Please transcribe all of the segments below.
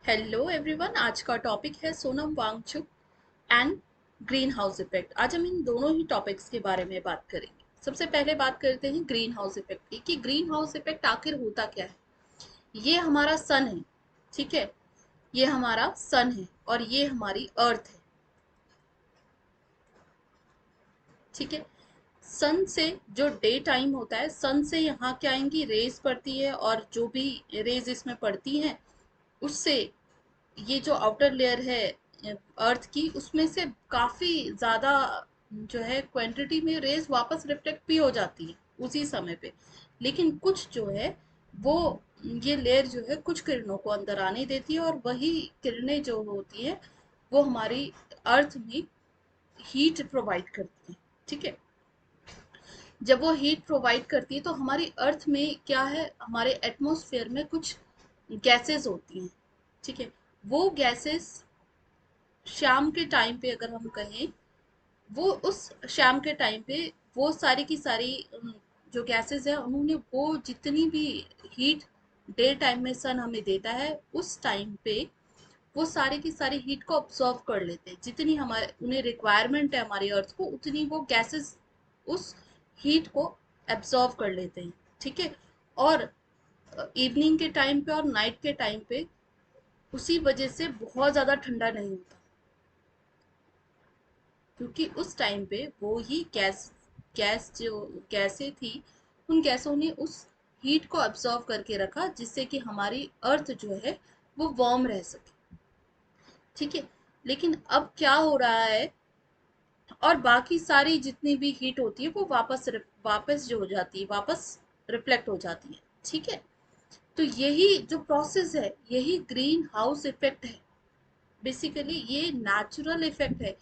Hello everyone. आज का topic है Sonam Wangchuk and greenhouse effect. आज हम इन दोनों ही टॉपिक्स के बारे में बात करेंगे। सबसे पहले बात करते हैं ग्रीन हाउस इफेक्ट की कि ग्रीन हाउस इफेक्ट आखिर होता क्या है। ये हमारा सन है, ठीक है। ये हमारा सन है और ये हमारी अर्थ है, ठीक है। सन से जो डे टाइम होता है, सन से यहाँ क्या आएंगी, रेज पड़ती है और जो भी रेज इसमें पड़ती हैं उससे ये जो आउटर लेयर है अर्थ की, उसमें से काफी ज्यादा जो है क्वांटिटी में रेज वापस रिफ्लेक्ट भी हो जाती है उसी समय पे। लेकिन कुछ जो है वो, ये लेयर जो है कुछ किरणों को अंदर आने देती है और वही किरणें जो होती है वो हमारी अर्थ में हीट प्रोवाइड करती है, ठीक है। जब वो हीट प्रोवाइड करती है तो हमारी अर्थ में क्या है, हमारे एटमॉस्फेयर में कुछ गैसेस होती हैं, ठीक है। वो गैसेस शाम के टाइम पे अगर हम कहें, वो उस शाम के टाइम पे वो सारी की सारी जो गैसेस है उन्होंने वो जितनी भी हीट डे टाइम में सन हमें देता है उस टाइम पे वो सारी की सारी हीट को ऑब्जॉर्व कर लेते हैं। जितनी हमारे उन्हें रिक्वायरमेंट है हमारी अर्थ को, उतनी वो गैसेस उस हीट को एब्जॉर्व कर लेते हैं, ठीक है। और इवनिंग के टाइम पे और नाइट के टाइम पे उसी वजह से बहुत ज़्यादा ठंडा नहीं होता, क्योंकि उस टाइम पे वो ही गैस गैस जो गैसें थी, उन गैसों ने उस हीट को अब्सॉर्व करके रखा जिससे कि हमारी अर्थ जो है वो वार्म रह सके, ठीक है। लेकिन अब क्या हो रहा है, और बाकी सारी जितनी भी हीट होती है वो वापस जो हो जाती है, वापस रिफ्लेक्ट हो जाती है, ठीक है। तो यही जो प्रोसेस है यही ग्रीन हाउस इफेक्ट है। बेसिकली ये नेचुरल इफेक्ट है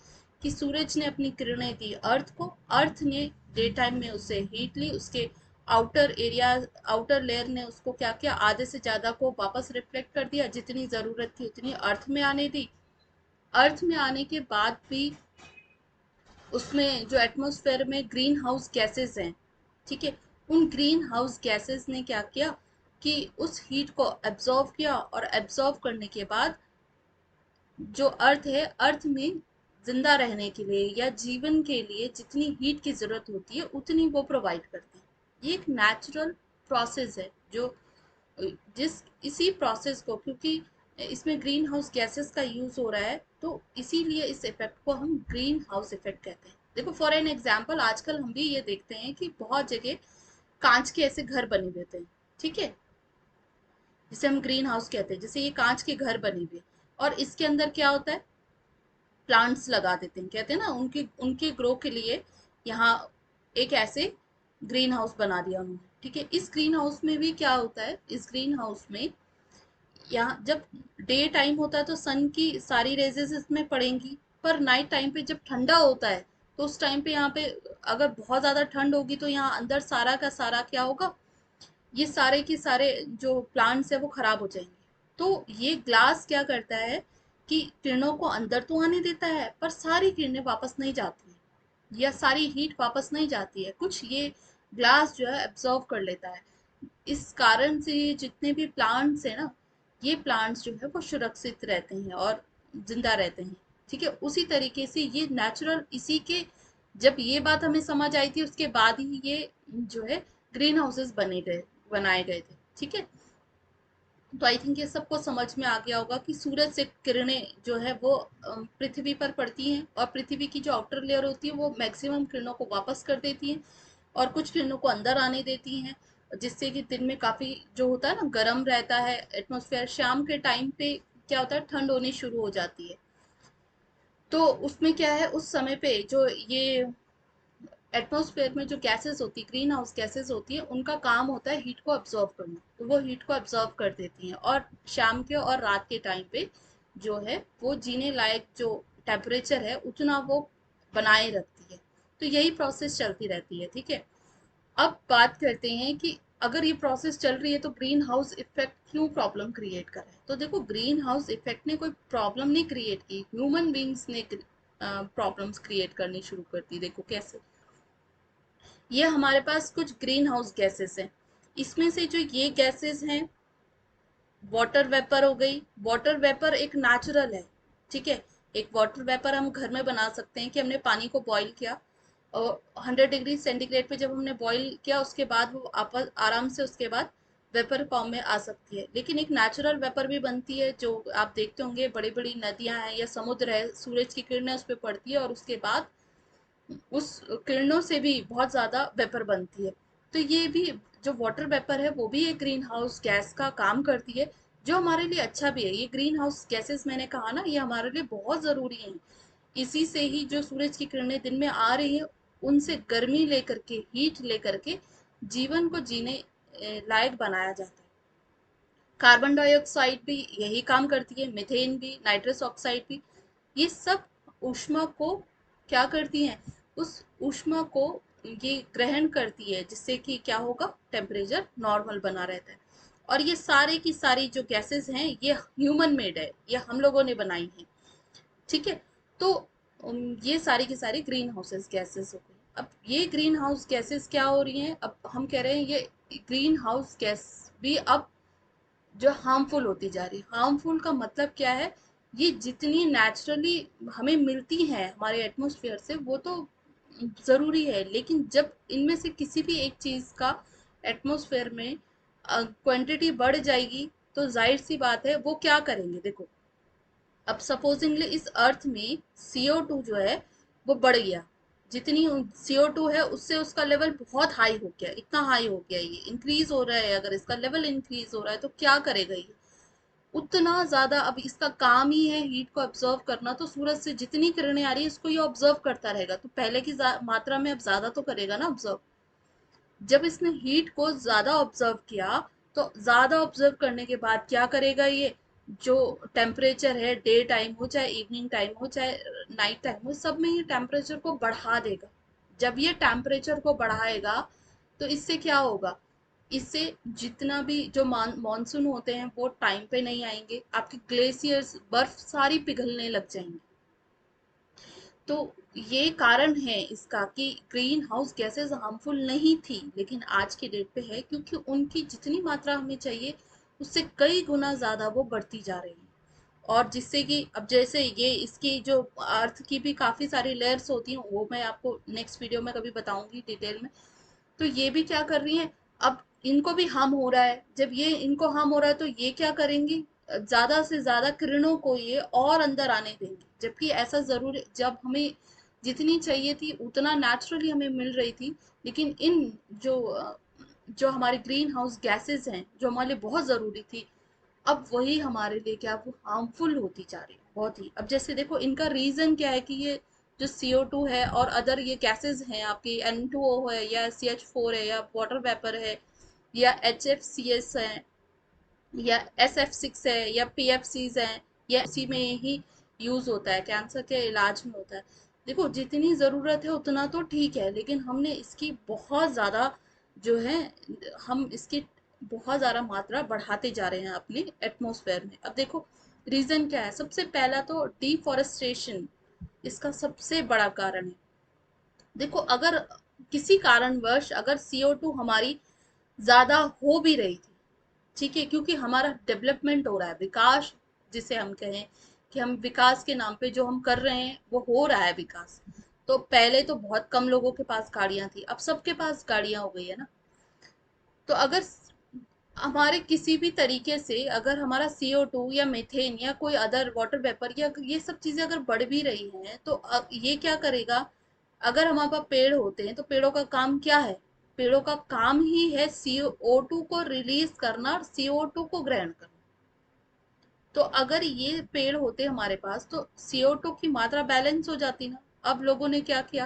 कि सूरज ने अपनी किरणें दी अर्थ को, अर्थ ने डे टाइम में उससे हीट ली, उसके आउटर एरिया, आउटर लेयर ने उसको क्या किया, आधे से ज्यादा को वापस रिफ्लेक्ट कर दिया, जितनी जरूरत थी उतनी अर्थ में आने दी। अर्थ में आने के बाद भी उसमें जो एटमॉस्फेयर में ग्रीन हाउस गैसेस हैं, ठीक है, उन ग्रीन हाउस गैसेस ने क्या किया कि उस हीट को एब्जॉर्व किया, और एब्जॉर्व करने के बाद जो अर्थ है, अर्थ में जिंदा रहने के लिए या जीवन के लिए जितनी हीट की जरूरत होती है उतनी वो प्रोवाइड करती है। ये एक नेचुरल प्रोसेस है जो जिस इसी प्रोसेस को, क्योंकि इसमें ग्रीन हाउस गैसेस का यूज हो रहा है तो इसीलिए इस इफेक्ट को हम ग्रीन हाउस इफेक्ट कहते हैं। देखो फॉर एन एग्जाम्पल, आजकल हम भी ये देखते हैं कि बहुत जगह कांच के ऐसे घर बने हुए थे, ठीक है, जिसे हम ग्रीन हाउस कहते हैं। जैसे ये कांच के घर बने हुए और इसके अंदर क्या होता है, प्लांट्स लगा देते हैं, कहते हैं ना, उनके उनके ग्रो के लिए यहाँ एक ऐसे ग्रीन हाउस बना दिया उन्होंने, ठीक है। इस ग्रीन हाउस में भी क्या होता है, इस ग्रीन हाउस में यहाँ जब डे टाइम होता है तो सन की सारी रेजेस इसमें पड़ेंगी, पर नाइट टाइम पे जब ठंडा होता है तो उस टाइम पे यहाँ पे अगर बहुत ज्यादा ठंड होगी तो यहाँ अंदर सारा का सारा क्या होगा, ये सारे के सारे जो प्लांट्स है वो खराब हो जाएंगे। तो ये ग्लास क्या करता है कि किरणों को अंदर तो आने देता है पर सारी किरणें वापस नहीं जाती है या सारी हीट वापस नहीं जाती है, कुछ ये ग्लास जो है एब्जॉर्व कर लेता है। इस कारण से ये जितने भी प्लांट्स है ना, ये प्लांट्स जो है वो सुरक्षित रहते हैं और जिंदा रहते हैं, ठीक है। उसी तरीके से ये नेचुरल, इसी के जब ये बात हमें समझ आई थी उसके बाद ही ये जो है ग्रीन हाउसेस बनाए गए थे, ठीक है। तो आई थिंक ये सबको समझ में आ गया होगा कि सूरज से किरणें जो है वो पृथ्वी पर पड़ती हैं और पृथ्वी की जो आउटर लेयर होती है वो मैक्सिमम किरणों को वापस कर देती है और कुछ किरणों को अंदर आने देती हैं, जिससे कि दिन में काफी जो होता है ना गर्म रहता है एटमॉस्फेयर। शाम के टाइम पे क्या होता है, ठंड होनी शुरू हो जाती है। तो उसमें क्या है, उस समय पे जो ये एटमॉस्फेयर में जो गैसेस होती है, ग्रीन हाउस गैसेस होती है, उनका काम होता है हीट को अब्जॉर्व करना, तो वो हीट को अब्जॉर्व कर देती हैं और शाम के और रात के टाइम पे जो है वो जीने लायक जो टेम्परेचर है उतना वो बनाए रखती है। तो यही प्रोसेस चलती रहती है, ठीक है। अब बात करते हैं कि अगर ये प्रोसेस चल रही है तो ग्रीन हाउस इफेक्ट क्यों प्रॉब्लम क्रिएट कर रहा है। तो देखो ग्रीन हाउस इफेक्ट ने कोई प्रॉब्लम नहीं क्रिएट की, ह्यूमन बींग्स ने प्रॉब्लम्स क्रिएट करनी शुरू कर दी। देखो कैसे, ये हमारे पास कुछ ग्रीन हाउस गैसेस हैं, इसमें से जो ये गैसेस हैं वाटर वेपर हो गई। वाटर वेपर एक नेचुरल है, ठीक है। एक वाटर वेपर हम घर में बना सकते हैं कि हमने पानी को बॉईल किया और 100 डिग्री सेंटीग्रेड पे जब हमने बॉईल किया उसके बाद वो आपस आराम से उसके बाद वेपर फॉर्म में आ सकती है। लेकिन एक नेचुरल वेपर भी बनती है जो आप देखते होंगे, बड़ी बड़ी नदियां हैं या समुद्र है, सूरज की किरणें उस पर पड़ती है और उसके बाद उस किरणों से भी बहुत ज़्यादा वेपर बनती है। तो ये भी जो वाटर वेपर है वो भी एक ग्रीन हाउस गैस का काम करती है, जो हमारे लिए अच्छा भी है। ये ग्रीन हाउस गैसेस मैंने कहा ना, ये हमारे लिए बहुत ज़रूरी हैं। इसी से ही जो सूरज की किरणें दिन में आ रही है, उनसे गर्मी लेकर के, हीट लेकर के जीवन को जीने लायक बनाया जाता है। कार्बन डाइऑक्साइड भी यही काम करती है, मीथेन भी, नाइट्रस ऑक्साइड भी। ये सब ऊष्मा को क्या करती हैं, उस ऊष्मा को ये ग्रहण करती है, जिससे कि क्या होगा, टेम्परेचर नॉर्मल बना रहता है। और ये सारे की सारी जो गैसेस हैं ये ह्यूमन मेड है, ये हम लोगों ने बनाई है, ठीक है। तो ये सारी की सारी ग्रीन हाउसेस गैसेस हो गई। अब ये ग्रीन हाउस गैसेस क्या हो रही हैं, अब हम कह रहे हैं ये ग्रीन हाउस गैस भी अब जो हार्मफुल होती जा रही है। हार्मफुल का मतलब क्या है, ये जितनी नेचुरली हमें मिलती हैं हमारे एटमॉस्फेयर से वो तो ज़रूरी है, लेकिन जब इनमें से किसी भी एक चीज़ का एटमॉस्फेयर में क्वांटिटी बढ़ जाएगी तो जाहिर सी बात है वो क्या करेंगे। देखो, अब सपोजिंगली इस अर्थ में CO2 जो है वो बढ़ गया, जितनी CO2 है उससे उसका लेवल बहुत हाई हो गया, इतना हाई हो गया, ये इंक्रीज हो रहा है। अगर इसका लेवल इंक्रीज हो रहा है तो क्या करेगा ये, उतना ज्यादा। अब इसका काम ही है हीट को ऑब्जर्व करना, तो सूरज से जितनी किरणें आ रही है इसको ये ऑब्जर्व करता रहेगा, तो पहले की मात्रा में अब ज्यादा तो करेगा ना ऑब्जर्व। जब इसने हीट को ज्यादा ऑब्जर्व किया, तो ज्यादा ऑब्जर्व करने के बाद क्या करेगा ये, जो टेम्परेचर है, डे टाइम हो चाहे इवनिंग टाइम हो चाहे नाइट टाइम हो, सब में ये टेम्परेचर को बढ़ा देगा। जब ये टेम्परेचर को बढ़ाएगा तो इससे क्या होगा, इससे जितना भी जो मानसून होते हैं वो टाइम पे नहीं आएंगे, आपके ग्लेशियर्स, बर्फ सारी पिघलने लग जाएंगी। तो ये कारण है इसका कि ग्रीन हाउस गैसेस हार्मफुल नहीं थी, लेकिन आज की डेट पे है, क्योंकि उनकी जितनी मात्रा हमें चाहिए उससे कई गुना ज़्यादा वो बढ़ती जा रही है। और जिससे कि अब जैसे ये इसकी जो अर्थ की भी काफ़ी सारी लेयर्स होती हैं, वो मैं आपको नेक्स्ट वीडियो में कभी बताऊंगी डिटेल में। तो ये भी क्या कर रही हैं, अब इनको भी हार्म हो रहा है। जब ये इनको हार्म हो रहा है तो ये क्या करेंगी, ज्यादा से ज्यादा किरणों को ये और अंदर आने देंगी, जबकि ऐसा जरूर, जब हमें जितनी चाहिए थी उतना नेचुरली हमें मिल रही थी। लेकिन इन जो जो हमारे ग्रीन हाउस गैसेस हैं जो हमारे लिए बहुत जरूरी थी, अब वही हमारे लिए क्या, वो हार्मफुल होती जा रही है बहुत ही। अब जैसे देखो, इनका रीजन क्या है कि ये जो CO2 है और अदर ये गैसेस हैं, आपकी N2O है या CH4 है या वाटर वेपर है या HFCS है या SF6 है या PFCs हैं, या इसी में ही यूज होता है, कैंसर के इलाज में होता है। देखो, जितनी ज़रूरत है उतना तो ठीक है, लेकिन हमने इसकी बहुत ज़्यादा जो है, हम इसकी बहुत ज़्यादा मात्रा बढ़ाते जा रहे हैं अपने एटमॉस्फेयर में। अब देखो, रीज़न क्या है, सबसे पहला तो डिफॉरेस्टेशन इसका सबसे बड़ा कारण है। देखो, अगर किसी कारणवश अगर CO2 हमारी ज़्यादा हो भी रही थी, ठीक है, क्योंकि हमारा डेवलपमेंट हो रहा है, विकास जिसे हम कहें, कि हम विकास के नाम पे जो हम कर रहे हैं वो हो रहा है विकास। तो पहले तो बहुत कम लोगों के पास गाड़ियां थी, अब सबके पास गाड़ियां हो गई है ना। तो अगर हमारे किसी भी तरीके से अगर हमारा CO2 या मीथेन या कोई अदर वाटर वेपर या ये सब चीजें अगर बढ़ भी रही हैं, तो अब ये क्या करेगा, अगर हमारे पास पेड़ होते हैं तो पेड़ों का काम क्या है, पेड़ों का काम ही है CO2 को रिलीज करना और CO2 को ग्रहण करना। तो अगर ये पेड़ होते हमारे पास तो CO2 की मात्रा बैलेंस हो जाती ना। अब लोगों ने क्या किया,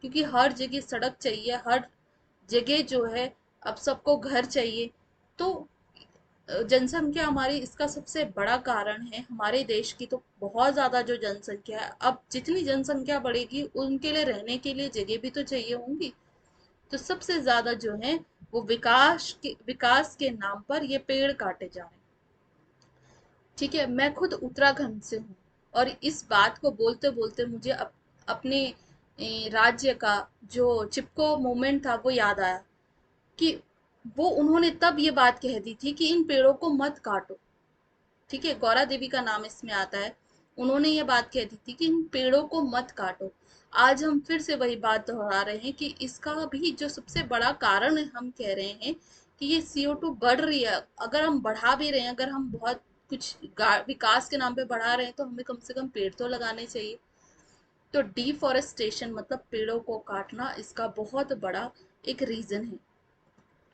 क्योंकि हर जगह सड़क चाहिए, हर जगह जो है, अब सबको घर चाहिए, तो जनसंख्या हमारी इसका सबसे बड़ा कारण है। हमारे देश की तो बहुत ज्यादा जो जनसंख्या है, अब जितनी जनसंख्या बढ़ेगी उनके लिए रहने के लिए जगह भी तो चाहिए होंगी। तो सबसे ज्यादा जो है वो विकास के नाम पर ये पेड़ काटे जा रहे हैं, ठीक है। मैं खुद उत्तराखंड से हूँ, और इस बात को बोलते बोलते मुझे अपने राज्य का जो चिपको मूवमेंट था वो याद आया, कि वो उन्होंने तब ये बात कह दी थी कि इन पेड़ों को मत काटो। ठीक है, गौरा देवी का नाम इसमें आता है। उन्होंने ये बात कह दी थी कि इन पेड़ों को मत काटो। आज हम फिर से वही बात दोहरा रहे हैं कि इसका भी जो सबसे बड़ा कारण है, हम कह रहे हैं कि ये CO2 बढ़ रही है। अगर हम बढ़ा भी रहे हैं, अगर हम बहुत कुछ विकास के नाम पे बढ़ा रहे हैं, तो हमें कम से कम पेड़ तो लगाने चाहिए। तो डिफॉरेस्टेशन मतलब पेड़ों को काटना, इसका बहुत बड़ा एक रीजन है।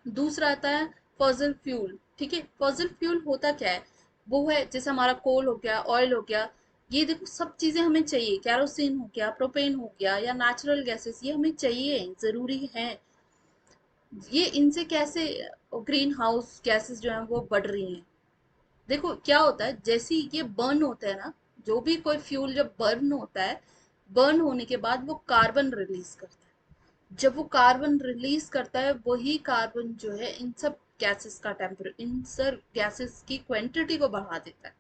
दूसरा आता है फॉसिल फ्यूल। ठीक है, फॉसिल फ्यूल होता क्या है? वो है जैसे हमारा कोल हो गया, ऑयल हो गया। ये देखो सब चीजें हमें चाहिए, कैरोसिन हो गया, प्रोपेन हो गया, या नेचुरल गैसेस, ये हमें चाहिए, जरूरी है। ये इनसे कैसे ग्रीन हाउस गैसेस जो है वो बढ़ रही हैं? देखो क्या होता है, जैसे ही ये बर्न होता है ना, जो भी कोई फ्यूल जब बर्न होता है, बर्न होने के बाद वो कार्बन रिलीज करता है। जब वो कार्बन रिलीज करता है, वही कार्बन जो है इन सब गैसेस का इन सब गैसेस की क्वांटिटी को बढ़ा देता है।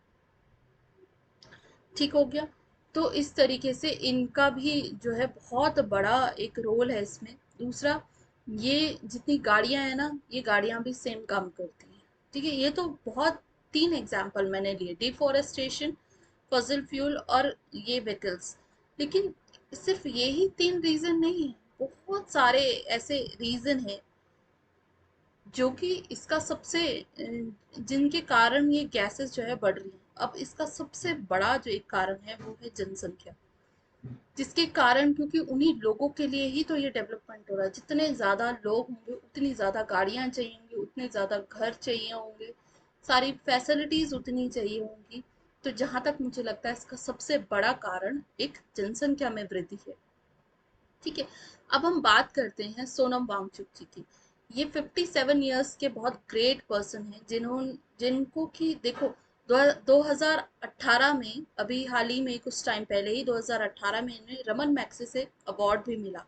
ठीक हो गया। तो इस तरीके से इनका भी जो है बहुत बड़ा एक रोल है इसमें। दूसरा, ये जितनी गाड़ियां हैं ना, ये गाड़ियां भी सेम काम करती हैं। ठीक है, ये तो बहुत तीन एग्जाम्पल मैंने लिए, डिफोरेस्टेशन, फॉसिल फ्यूल और ये व्हीकल्स। लेकिन सिर्फ यही तीन रीजन नहीं है, बहुत सारे ऐसे रीजन हैं जो कि इसका सबसे जिनके कारण ये गैसेस जो है बढ़ रही हैं। अब इसका सबसे बड़ा जो एक कारण है वो है जनसंख्या, जिसके कारण, क्योंकि उन्हीं लोगों के लिए ही तो ये डेवलपमेंट हो रहा है। जितने ज्यादा लोग होंगे, उतनी ज्यादा गाड़ियां चाहिए होंगी, उतने ज्यादा घर चाहिए होंगे, सारी फैसिलिटीज उतनी चाहिए होंगी। तो जहां तक मुझे लगता है, इसका सबसे बड़ा कारण एक जनसंख्या में वृद्धि है। ठीक है, अब हम बात करते हैं सोनम वांगचुक जी की। ये 57 ईयर्स के बहुत ग्रेट पर्सन हैं, जिनको कि देखो 2018 में, अभी हाल ही में कुछ टाइम पहले ही 2018 में इन्हें रमन मैग्सेसे से अवार्ड भी मिला।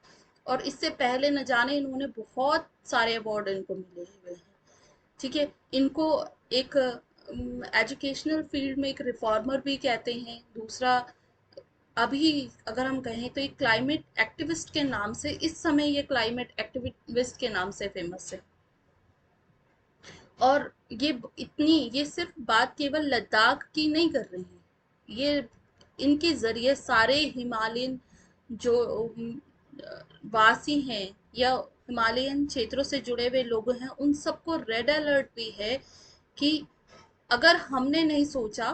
और इससे पहले न जाने इन्होंने बहुत सारे अवार्ड इनको मिले हुए हैं। ठीक है, इनको एक एजुकेशनल फील्ड में एक रिफॉर्मर भी कहते हैं। दूसरा, अभी अगर हम कहें तो एक क्लाइमेट एक्टिविस्ट के नाम से, इस समय ये क्लाइमेट एक्टिविस्ट के नाम से फेमस है। और ये सिर्फ बात केवल लद्दाख की नहीं कर रही है, ये इनके जरिए सारे हिमालयन जो वासी हैं, या हिमालयन क्षेत्रों से जुड़े हुए लोग हैं, उन सबको रेड अलर्ट भी है कि अगर हमने नहीं सोचा,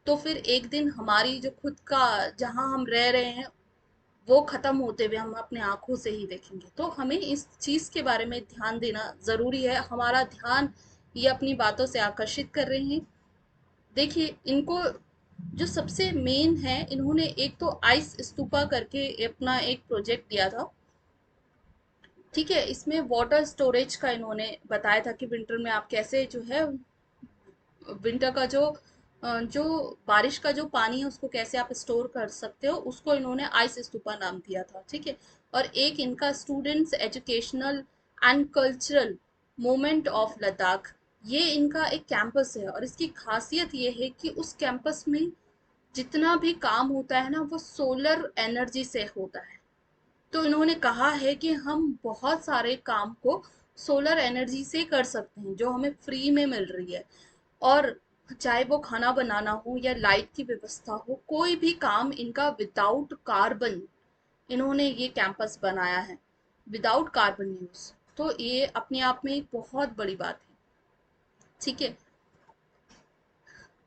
तो फिर एक दिन हमारी जो खुद का, जहां हम रह रहे हैं, वो खत्म होते हुए हम अपने आंखों से ही देखेंगे। तो हमें इस चीज के बारे में ध्यान देना जरूरी है। हमारा ध्यान ये अपनी बातों से आकर्षित कर रहे हैं। देखिए, इनको जो सबसे मेन है, इन्होंने एक तो आइस स्तूपा करके अपना एक प्रोजेक्ट दिया था। ठीक है, इसमें वाटर स्टोरेज का इन्होंने बताया था कि विंटर में आप कैसे जो है, विंटर का जो बारिश का जो पानी है उसको कैसे आप स्टोर कर सकते हो, उसको इन्होंने आइस स्तूपा नाम दिया था। ठीक है, और एक इनका students educational and cultural movement of Ladakh, ये इनका एक कैंपस है। और इसकी खासियत ये है कि उस कैंपस में जितना भी काम होता है ना, वो सोलर एनर्जी से होता है। तो इन्होंने कहा है कि हम बहुत सारे काम को सोलर एनर्जी से कर सकते हैं, जो हमें फ्री में मिल रही है। और चाहे वो खाना बनाना हो या लाइट की व्यवस्था हो, कोई भी काम इनका विदाउट कार्बन, इन्होंने ये कैंपस बनाया है, विदाउट कार्बन यूज। तो ये अपने आप में एक बहुत बड़ी बात है। ठीक है,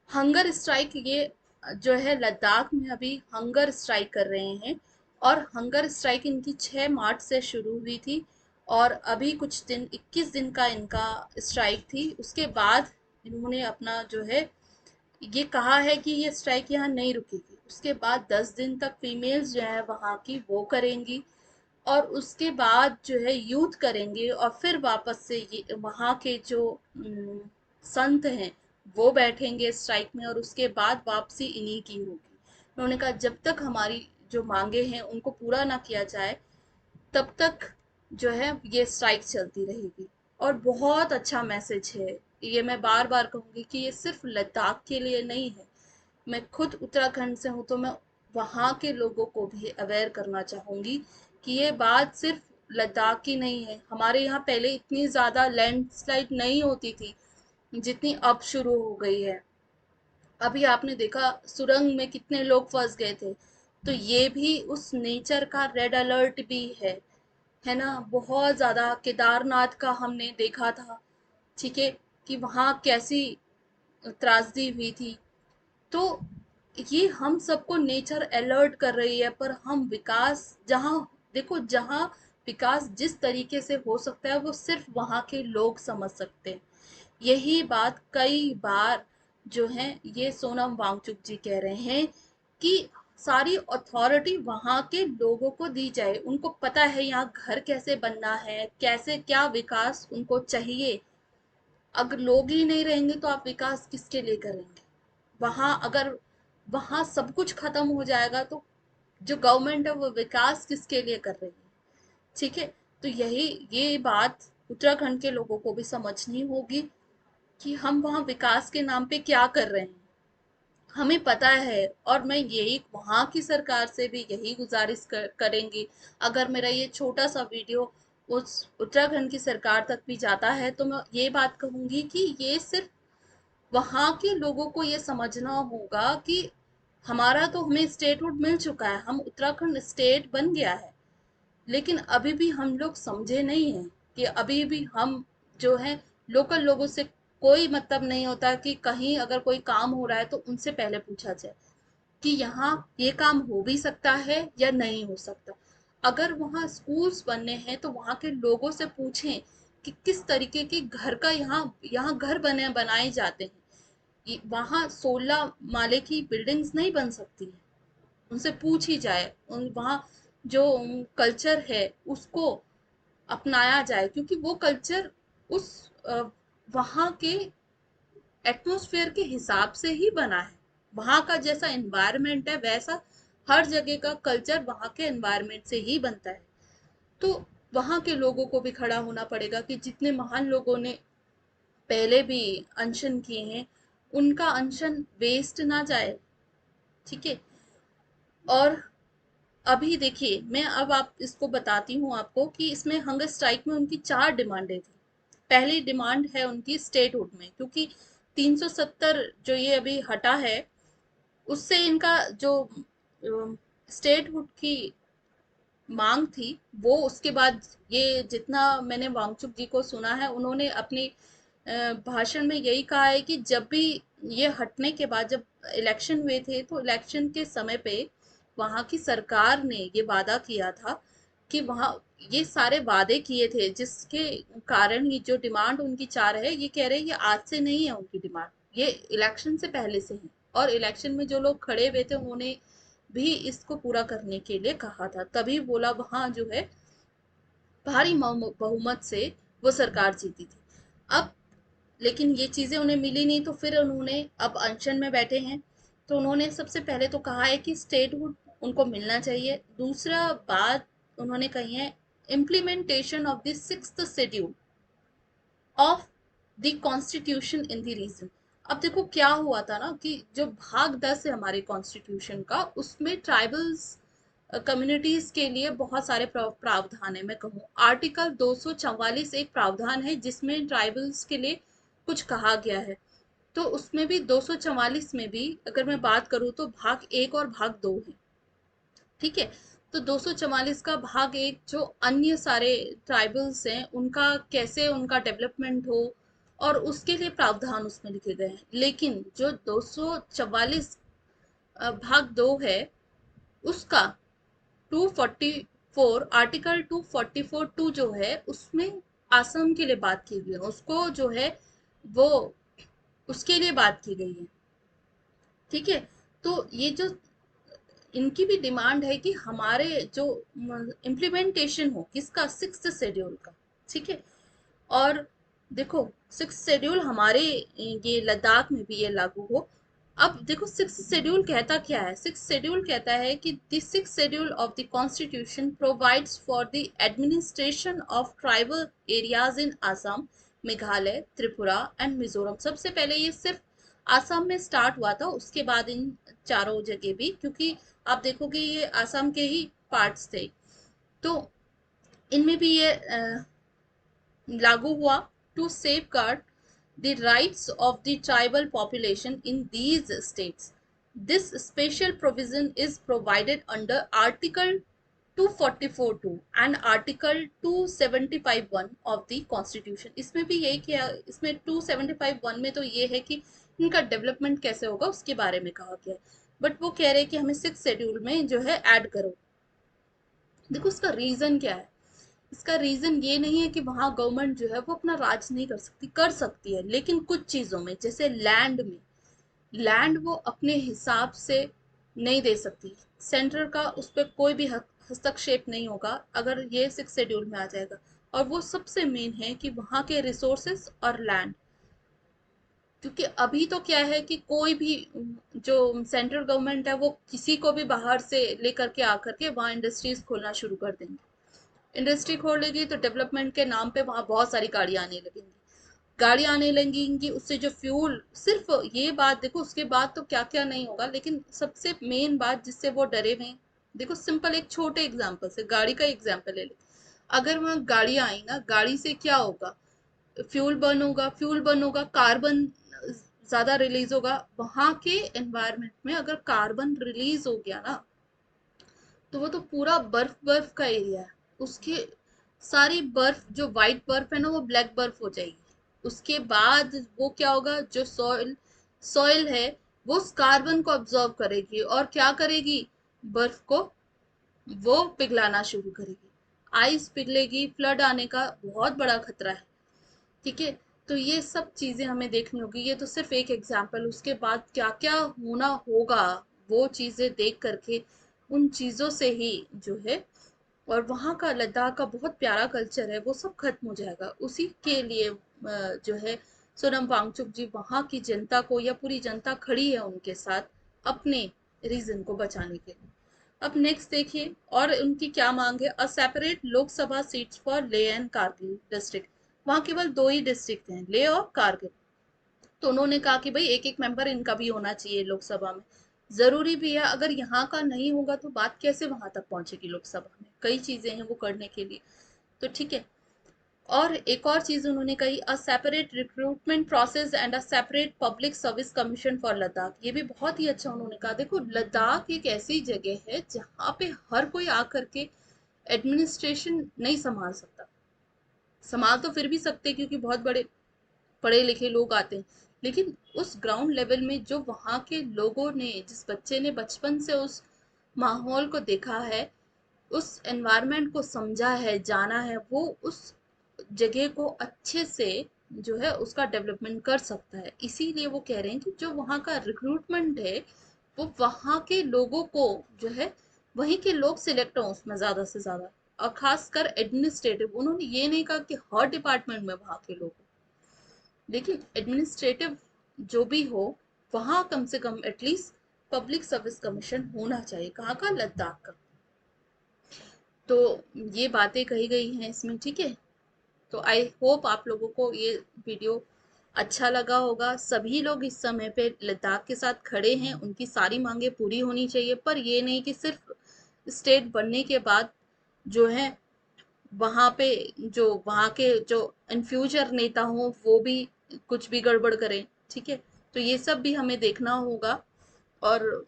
हंगर स्ट्राइक, ये जो है लद्दाख में अभी हंगर स्ट्राइक कर रहे हैं। और हंगर स्ट्राइक इनकी 6 मार्च से शुरू हुई थी, और अभी कुछ दिन, 21 दिन का इनका स्ट्राइक थी। उसके बाद इन्होंने अपना जो है ये कहा है कि ये स्ट्राइक यहाँ नहीं रुकेगी। उसके बाद 10 दिन तक फीमेल्स जो है वहाँ की वो करेंगी, और उसके बाद जो है यूथ करेंगे, और फिर वापस से ये वहाँ के जो संत हैं वो बैठेंगे स्ट्राइक में, और उसके बाद वापसी इन्हीं की होगी। उन्होंने कहा जब तक हमारी जो मांगे हैं उनको पूरा ना किया जाए, तब तक जो है ये स्ट्राइक चलती रहेगी। और बहुत अच्छा मैसेज है ये, मैं बार बार कहूँगी कि ये सिर्फ लद्दाख के लिए नहीं है। मैं खुद उत्तराखंड से हूँ, तो मैं वहाँ के लोगों को भी अवेयर करना चाहूँगी कि ये बात सिर्फ लद्दाख की नहीं है। हमारे यहाँ पहले इतनी ज़्यादा लैंडस्लाइड नहीं होती थी जितनी अब शुरू हो गई है। अभी आपने देखा सुरंग में कितने लोग फंस गए थे, तो ये भी उस नेचर का रेड अलर्ट भी है ना। बहुत ज्यादा केदारनाथ का हमने देखा था, ठीक है, कि वहां कैसी त्रासदी हुई थी। तो ये हम सबको नेचर अलर्ट कर रही है, पर हम विकास जहाँ, देखो जहाँ विकास जिस तरीके से हो सकता है वो सिर्फ वहाँ के लोग समझ सकते हैं। यही बात कई बार जो है ये सोनम वांगचुक जी कह रहे हैं कि सारी अथॉरिटी वहाँ के लोगों को दी जाए, उनको पता है यहाँ घर कैसे बनना है, कैसे क्या विकास उनको चाहिए। अगर लोग ही नहीं रहेंगे तो आप विकास किसके लिए करेंगे? वहां अगर वहां सब कुछ खत्म हो जाएगा तो जो गवर्नमेंट है वो विकास किसके लिए कर रही है? ठीक है, तो यही ये बात उत्तराखंड के लोगों को भी समझनी होगी कि हम वहाँ विकास के नाम पे क्या कर रहे हैं। हमें पता है, और मैं यही वहाँ की सरकार से भी यही गुजारिश करेंगी, अगर मेरा ये छोटा सा वीडियो उस उत्तराखंड की सरकार तक भी जाता है तो मैं ये बात कहूंगी कि ये सिर्फ वहाँ के लोगों को ये समझना होगा कि हमारा तो हमें स्टेटहुड मिल चुका है, हम उत्तराखंड स्टेट बन गया है, लेकिन अभी भी हम लोग समझे नहीं हैं कि अभी भी हम जो है लोकल लोगों से कोई मतलब नहीं होता कि कहीं अगर कोई काम हो रहा है तो उनसे पहले पूछा जाए कि यहाँ ये काम हो भी सकता है या नहीं हो सकता। अगर वहाँ स्कूल्स बनने हैं तो वहाँ के लोगों से पूछें कि किस तरीके के घर का यहाँ यहाँ घर बने बनाए जाते हैं। वहाँ 16 माले की बिल्डिंग्स नहीं बन सकती है, उनसे पूछ ही जाए, उन वहाँ जो कल्चर है उसको अपनाया जाए, क्योंकि वो कल्चर उस वहाँ के एटमॉस्फेयर के हिसाब से ही बना है। वहाँ का जैसा एनवायरनमेंट है वैसा हर जगह का कल्चर वहाँ के एनवायरनमेंट से ही बनता है। तो वहाँ के लोगों को भी खड़ा होना पड़ेगा कि जितने महान लोगों ने पहले भी अनशन किए हैं उनका अनशन वेस्ट ना जाए, ठीक है। और अभी देखिए मैं अब आप इसको बताती हूँ आपको कि इसमें हंगर स्ट्राइक में उनकी 4 डिमांडें थी। पहली डिमांड है उनकी स्टेटहुड में, क्योंकि 370 जो ये अभी हटा है उससे इनका जो स्टेटहुड की मांग थी वो, उसके बाद ये जितना मैंने वांगचुक जी को सुना है उन्होंने अपने भाषण में यही कहा है कि जब भी ये हटने के बाद जब इलेक्शन हुए थे तो इलेक्शन के समय पे वहाँ की सरकार ने ये वादा किया था कि वहाँ ये सारे वादे किए थे जिसके कारण ये जो डिमांड उनकी 4 है, ये कह रहे हैं ये आज से नहीं है उनकी डिमांड, ये इलेक्शन से पहले से है। और इलेक्शन में जो लोग खड़े हुए थे उन्होंने भी इसको पूरा करने के लिए कहा था, तभी बोला वहां जो है भारी बहुमत से वो सरकार जीती थी। अब लेकिन ये चीजें उन्हें मिली नहीं, तो फिर उन्होंने अब अनशन में बैठे हैं। तो उन्होंने सबसे पहले तो कहा है कि स्टेटहुड उनको मिलना चाहिए। दूसरा बात उन्होंने कही है implementation of the 6th schedule of the constitution in the region. अब देखो क्या हुआ था ना कि जो भाग 10 है हमारे कॉन्स्टिट्यूशन का उसमें ट्राइबल्स कम्युनिटीज के लिए बहुत सारे प्रावधान है। मैं कहूँ आर्टिकल 244 एक प्रावधान है जिसमें ट्राइबल्स के लिए कुछ कहा गया है। तो उसमें भी 244 में भी अगर मैं बात करूँ तो भाग 1 और भाग 2 है, ठीक है। तो 244 का भाग 1 जो अन्य सारे ट्राइबल्स हैं उनका कैसे उनका डेवलपमेंट हो और उसके लिए प्रावधान उसमें लिखे गए हैं। लेकिन जो 244 भाग 2 है उसका 244 आर्टिकल 244(2) जो है उसमें असम के लिए बात की गई है, उसको जो है वो उसके लिए बात की गई है, ठीक है। तो ये जो इनकी भी डिमांड है कि हमारे जो इम्प्लीमेंटेशन हो किसका 6th शेड्यूल का, ठीक है। और देखो 6th शेड्यूल हमारे ये लद्दाख में भी ये लागू हो। अब देखो 6th शेड्यूल कहता क्या है, 6th शेड्यूल कहता है कि the 6th schedule of the constitution provides for the administration of tribal areas in Assam, Meghalaya, Tripura and Mizoram. सबसे पहले ये सिर्फ आसाम में स्टार्ट हुआ था, उसके बाद इन चारों जगह भी, क्योंकि आप देखोगे ये आसाम के ही पार्ट्स थे, तो इनमें भी ये लागू हुआ। To safeguard the rights of the tribal population in these states. This special provision is provided under Article 244(2) and Article 275(1) of the Constitution. इसमें भी यही किया, इसमें 275(1) में तो ये है कि इनका डेवलपमेंट कैसे होगा उसके बारे में कहा गया है, बट वो कह रहे हैं कि हमें 6 शेड्यूल में जो है ऐड करो। देखो इसका रीजन क्या है, इसका रीजन ये नहीं है कि वहां गवर्नमेंट जो है वो अपना राज नहीं कर सकती, कर सकती है, लेकिन कुछ चीजों में, जैसे लैंड में, लैंड वो अपने हिसाब से नहीं दे सकती, सेंटर का उस पर कोई भी हस्तक्षेप नहीं होगा अगर ये 6 शेड्यूल में आ जाएगा। और वो सबसे मेन है कि वहां के रिसोर्सेस और लैंड, क्योंकि अभी तो क्या है कि कोई भी जो सेंट्रल गवर्नमेंट है वो किसी को भी बाहर से लेकर के आकर के वहाँ इंडस्ट्रीज खोलना शुरू कर देंगे। इंडस्ट्री खोलेगी तो डेवलपमेंट के नाम पे वहां बहुत सारी गाड़ियां आने लगेंगी, गाड़ियां आने लगेंगी, उससे जो फ्यूल, सिर्फ ये बात देखो, उसके बाद तो क्या क्या नहीं होगा, लेकिन सबसे मेन बात जिससे वो डरे हुए हैं, देखो सिंपल एक छोटे एग्जांपल से, गाड़ी का एग्जांपल ले ले। अगर वहां गाड़ियां आई ना, गाड़ी से क्या होगा, फ्यूल बर्न होगा, फ्यूल बर्न होगा, कार्बन ज्यादा रिलीज होगा। वहां के एनवायरनमेंट में अगर कार्बन रिलीज हो गया ना, तो वो तो पूरा बर्फ बर्फ का एरिया है, उसके सारी बर्फ, जो व्हाइट बर्फ है ना वो ब्लैक बर्फ हो जाएगी। उसके बाद वो क्या होगा, जो सॉइल सॉइल है वो उस कार्बन को ऑब्जॉर्व करेगी और क्या करेगी, बर्फ को वो पिघलाना शुरू करेगी, आइस पिघलेगी, फ्लड आने का बहुत बड़ा खतरा है। ठीक है, तो ये सब चीजें हमें देखनी होगी, ये तो सिर्फ एक एग्जाम्पल, उसके बाद क्या क्या होना होगा वो चीजें देख करके, उन चीजों से ही जो है, और वहाँ का लद्दाख का बहुत प्यारा कल्चर है वो सब खत्म हो जाएगा। उसी के लिए जो है सोनम वांगचुक जी वहाँ की जनता को, या पूरी जनता खड़ी है उनके साथ अपने रीजन को बचाने के लिए। अब नेक्स्ट देखिए, और उनकी क्या मांग है, a separate Lok Sabha seats for ले एंड कारगिल डिस्ट्रिक्ट। वहाँ केवल 2 ही डिस्ट्रिक्ट हैं, ले और कारगिल। तो उन्होंने कहा कि भाई एक एक मेंबर इनका भी होना चाहिए लोकसभा में, जरूरी भी है, अगर यहाँ का नहीं होगा तो बात कैसे वहां तक पहुंचेगी लोकसभा में, कई चीजें हैं वो करने के लिए। तो ठीक है, और एक और चीज उन्होंने कही, a separate recruitment process and a separate public service commission for Ladakh. ये भी बहुत ही अच्छा उन्होंने कहा। देखो लद्दाख एक ऐसी जगह है जहाँ पे हर कोई आकर के एडमिनिस्ट्रेशन नहीं संभाल सकता, संभाल तो फिर भी सकते क्योंकि बहुत बड़े पढ़े लिखे लोग आते हैं, लेकिन उस ग्राउंड लेवल में जो वहाँ के लोगों ने, जिस बच्चे ने बचपन से उस माहौल को देखा है, उस एनवायरनमेंट को समझा है, जाना है, वो उस जगह को अच्छे से जो है उसका डेवलपमेंट कर सकता है। इसीलिए वो कह रहे हैं कि जो वहाँ का रिक्रूटमेंट है वो वहाँ के लोगों को जो है, वहीं के लोग सिलेक्ट हों उसमें ज्यादा से ज्यादा, और खासकर एडमिनिस्ट्रेटिव, उन्होंने ये नहीं कहा कि हर डिपार्टमेंट में वहाँ के लोग, लेकिन एडमिनिस्ट्रेटिव जो भी हो, वहां कम से कम एटलीस्ट पब्लिक सर्विस कमीशन होना चाहिए, कहाँ का, लद्दाख का। तो ये बातें कही गई हैं इसमें, ठीक है। तो आई होप आप लोगों को ये वीडियो अच्छा लगा होगा। सभी लोग इस समय पे लद्दाख के साथ खड़े हैं, उनकी सारी मांगे पूरी होनी चाहिए, पर ये नहीं कि सिर्फ स्टेट बनने के बाद जो है वहां पे जो वहां के जो इन फ्यूचर नेता हो वो भी कुछ भी गड़बड़ करें। ठीक है, तो ये सब भी हमें देखना होगा। और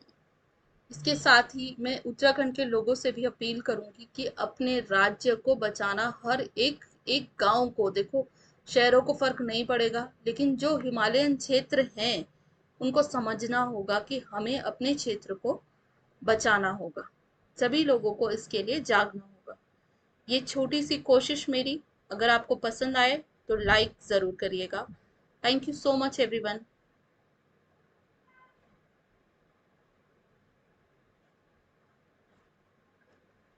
इसके साथ ही मैं उत्तराखंड के लोगों से भी अपील करूंगी कि अपने राज्य को बचाना, हर एक एक गांव को देखो, शहरों को फर्क नहीं पड़ेगा, लेकिन जो हिमालयन क्षेत्र हैं उनको समझना होगा कि हमें अपने क्षेत्र को बचाना होगा, सभी लोगों को इसके लिए जागना होगा। ये छोटी सी कोशिश मेरी अगर आपको पसंद आए तो लाइक ज़रूर करिएगा। Thank you so much everyone.